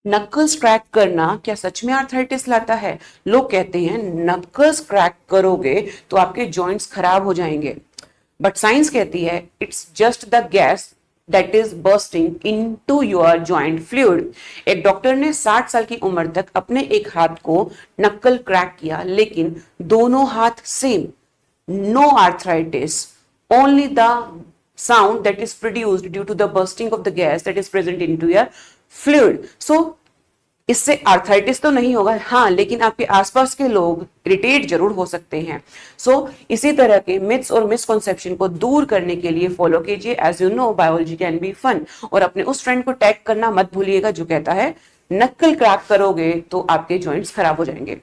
नक्कल्स crack करना क्या सच में आर्थराइटिस लाता है? लोग कहते हैं नक्कल्स क्रैक करोगे तो आपके जॉइंट्स खराब हो जाएंगे, बट साइंस कहती है it's just the gas that is bursting into your joint fluid. एक डॉक्टर ने 60 साल की उम्र तक अपने एक हाथ को नक्कल क्रैक किया, लेकिन दोनों हाथ same, no arthritis, only the sound that is produced due to the bursting of the gas that is present into your fluid. So इससे आर्थराइटिस तो नहीं होगा, हाँ, लेकिन आपके आसपास के लोग इरिटेट जरूर हो सकते हैं। इसी तरह के मिथ्स और मिसकॉन्सेप्शन को दूर करने के लिए फॉलो कीजिए। As you know, biology can be fun. और अपने उस फ्रेंड को टैग करना मत भूलिएगा जो कहता है नक्कल क्रैक करोगे तो आपके जॉइंट्स खराब हो जाएंगे।